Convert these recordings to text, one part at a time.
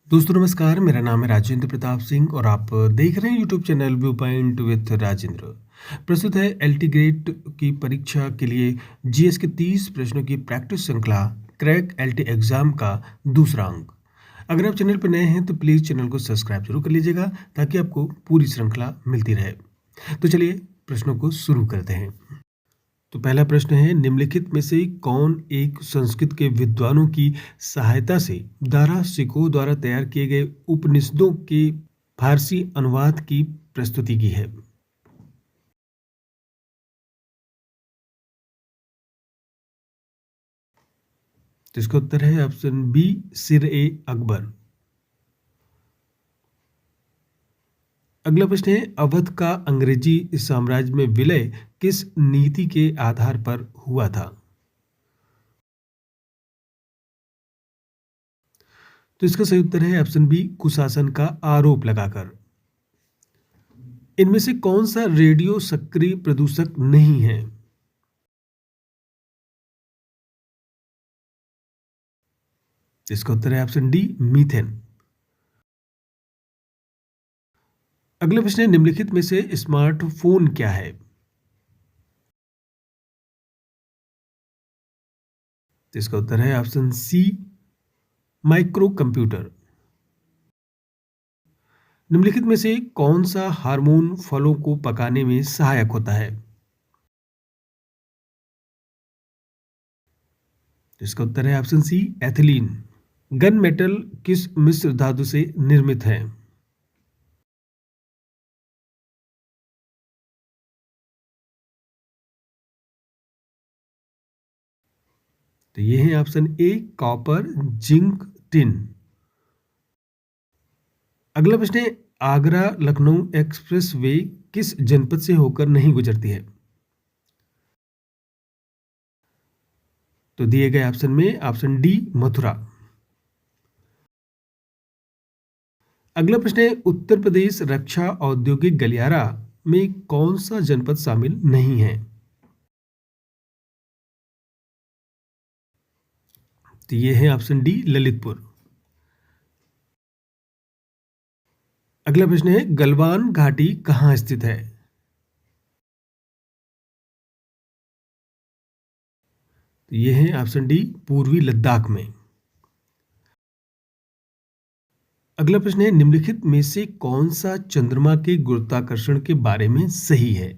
दोस्तों नमस्कार, मेरा नाम है राजेंद्र प्रताप सिंह और आप देख रहे हैं YouTube channel view point with Rajendra. प्रस्तुत है एलटी ग्रेड की परीक्षा के लिए जीएस के 30 प्रश्नों की प्रैक्टिस श्रृंखला क्रैक एलटी एग्जाम का दूसरा अंक। अगर आप चैनल पर नए हैं तो प्लीज़ चैनल को सब्सक्राइब जरूर कर लीजिएगा ताकि आपको पूरी श्रृंखला मिलती रहे। तो चलिए प्रश्नों को शुरू करते हैं। तो पहला प्रश्न है, निम्नलिखित में से कौन एक संस्कृत के विद्वानों की सहायता से दारा शिकोह द्वारा तैयार किए गए उपनिषदों के फारसी अनुवाद की प्रस्तुति की है? तो इसका उत्तर है ऑप्शन बी, सिर ए अकबर। अगला प्रश्न है, अवध का अंग्रेजी साम्राज्य में विलय किस नीति के आधार पर हुआ था? तो इसका सही उत्तर है ऑप्शन बी, कुशासन का आरोप लगाकर। इनमें से कौन सा रेडियो सक्रिय प्रदूषक नहीं है? इसका उत्तर है ऑप्शन डी, मीथेन। अगला प्रश्न है, निम्नलिखित में से स्मार्टफोन क्या है? तो इसका उत्तर है ऑप्शन सी, माइक्रो कंप्यूटर। निम्नलिखित में से कौन सा हार्मोन फलों को पकाने में सहायक होता है? तो इसका उत्तर है option C, ethylene. Gun metal किस मिश्र धातु से निर्मित है? तो ये है option A, copper, zinc, tin. अगला प्रश्न है, आगरा लखनऊ एक्सप्रेसवे किस जनपद से होकर नहीं गुजरती है? तो दिए गए ऑप्शन में ऑप्शन डी, मथुरा। अगला प्रश्न है, उत्तर प्रदेश रक्षा औद्योगिक गलियारा में कौन सा जनपद शामिल नहीं है? तो ये है ऑप्शन डी, ललितपुर। अगला प्रश्न है, गलवान घाटी कहाँ स्थित है? तो ये है ऑप्शन डी, पूर्वी लद्दाख में। अगला प्रश्न है, निम्नलिखित में से कौन सा चंद्रमा के गुरुत्वाकर्षण के बारे में सही है?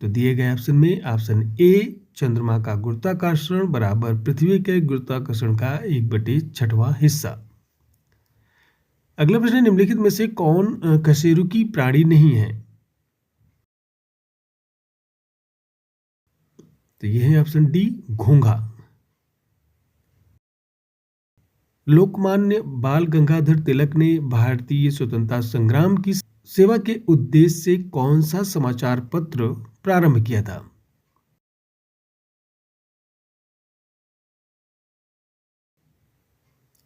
तो दिए गए ऑप्शन में ऑप्शन ए, चंद्रमा का गुरुत्वाकर्षण बराबर पृथ्वी के गुरुत्वाकर्षण का 1/6वां हिस्सा। अगला प्रश्न है, निम्नलिखित में से कौन कशेरुकी प्राणी नहीं है? तो यह है ऑप्शन डी, घोंघा। लोकमान्य बाल गंगाधर तिलक ने भारतीय स्वतंत्रता संग्राम की सेवा के उद्देश्य से कौन सा समाचार पत्र प्रारंभ किया था?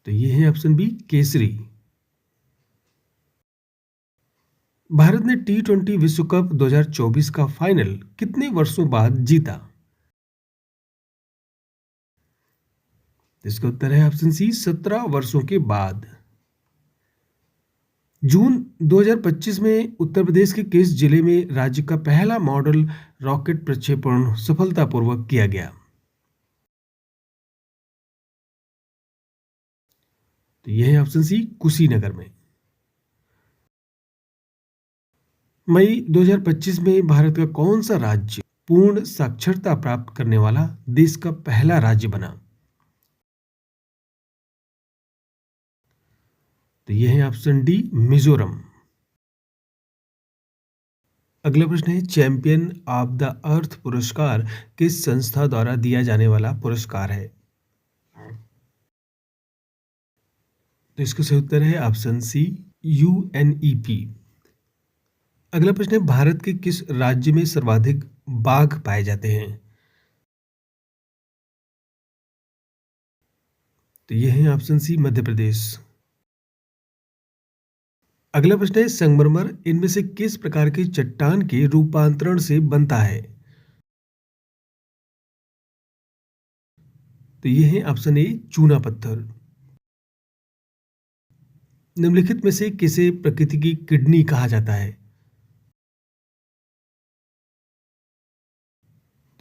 तो ये है ऑप्शन बी, केसरी। भारत ने T20 विश्व कप 2024 का फाइनल कितने वर्षों बाद जीता? इसका उत्तर है ऑप्शन सी, 17 वर्षों के बाद। जून 2025 में उत्तर प्रदेश के किस जिले में राज्य का पहला मॉडल रॉकेट प्रक्षेपण सफलतापूर्वक किया गया? तो यह है ऑप्शन सी, कुशीनगर में। मई 2025 में भारत का कौन सा राज्य पूर्ण साक्षरता प्राप्त करने वाला देश का पहला राज्य बना? तो यह है ऑप्शन डी, मिजोरम। अगला प्रश्न है, चैंपियन ऑफ द अर्थ पुरस्कार किस संस्था द्वारा दिया जाने वाला पुरस्कार है? तो इसका सही उत्तर है ऑप्शन सी, यूएनईपी। अगला प्रश्न है, भारत के किस राज्य में सर्वाधिक बाघ पाए जाते हैं? तो यह है ऑप्शन सी, मध्य प्रदेश। अगला प्रश्न है, संगमरमर इनमें से किस प्रकार की चट्टान के रूपांतरण से बनता है? तो ये है ऑप्शन ए चूना पत्थर। निम्नलिखित में से किसे प्रकृति की किडनी कहा जाता है?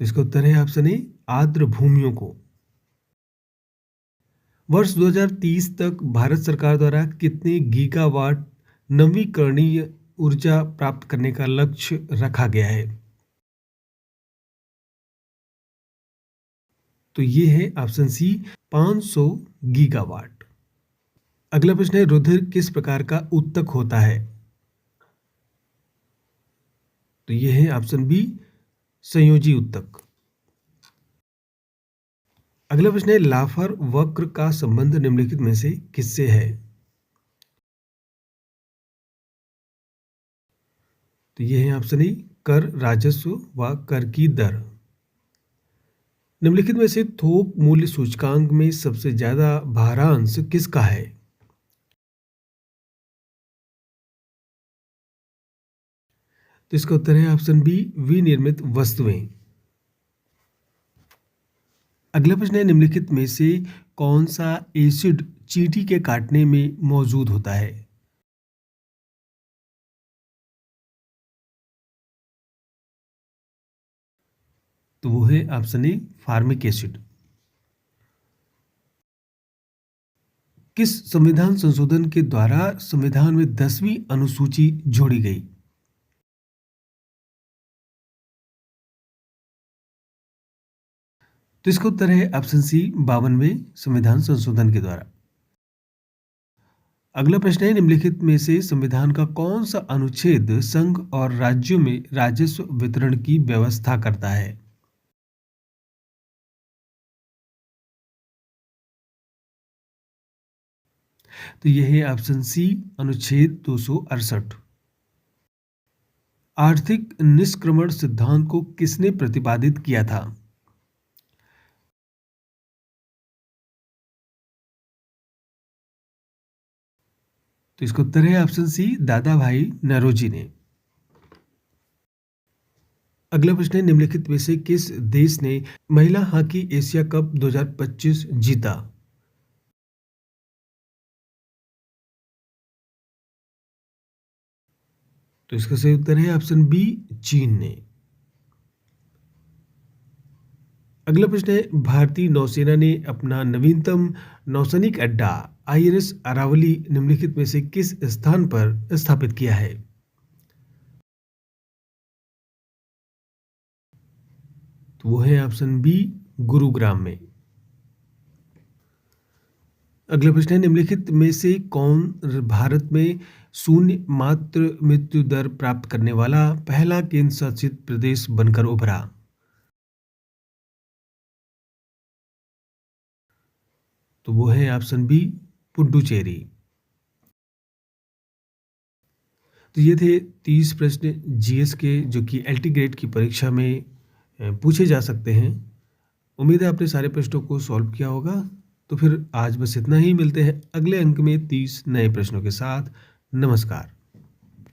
तो इसका उत्तर है ऑप्शन ए आर्द्र भूमियों को। वर्ष 2030 तक भारत सरकार द्वारा कितने गीगावाट नवीकरणीय ऊर्जा प्राप्त करने का लक्ष्य रखा गया है? तो ये है ऑप्शन सी 500 गीगावाट। अगला प्रश्न है रुधिर किस प्रकार का ऊतक होता है? तो ये है ऑप्शन बी संयोजी ऊतक। अगला प्रश्न है लाफर वक्र का संबंध निम्नलिखित में से किससे है? तो ये है ऑप्शन ए कर राजस्व व कर की दर। निम्नलिखित में से थोक मूल्य सूचकांक में सबसे ज्यादा भारांश किसका है? तो इसका उत्तर है ऑप्शन बी विनिर्मित वस्तुएं। अगला प्रश्न है निम्नलिखित में से कौन सा एसिड चींटी के काटने में मौजूद होता है? तो वो है ऑप्शन ए फार्मिक एसिड। किस संविधान संशोधन के द्वारा संविधान में 10वीं अनुसूची जोड़ी गई? तो इसका उत्तर है ऑप्शन सी 52वें संविधान संशोधन के द्वारा। अगला प्रश्न है निम्नलिखित में से संविधान का कौन सा अनुच्छेद संघ और राज्यों में राजस्व वितरण की व्यवस्था करता है? तो यह है ऑप्शन सी अनुच्छेद 268। आर्थिक निष्क्रमण सिद्धांत को किसने प्रतिपादित किया था? तो इसका उत्तर है ऑप्शन सी दादा भाई नौरोजी ने। अगला प्रश्न है निम्नलिखित में से किस देश ने महिला हॉकी एशिया कप 2025 जीता? तो इसका सही उत्तर है ऑप्शन बी चीन ने। अगला प्रश्न है भारतीय नौसेना ने अपना नवीनतम नौसैनिक अड्डा आईएनएस अरावली निम्नलिखित में से किस स्थान पर स्थापित किया है? तो वो है ऑप्शन बी गुरुग्राम में। अगला प्रश्न है निम्नलिखित में से कौन भारत में शून्य मातृ मृत्यु दर प्राप्त करने वाला पहला केंद्र शासित प्रदेश बनकर उभरा? तो वो है ऑप्शन बी पुडुचेरी। तो ये थे 30 प्रश्न जीएस के जो कि एलटी ग्रेड की परीक्षा में पूछे जा सकते हैं। उम्मीद है आपने सारे प्रश्नों को सॉल्व किया होगा। तो फिर आज बस इतना ही, मिलते हैं अगले अंक में 30 नए प्रश्नों के साथ। नमस्कार।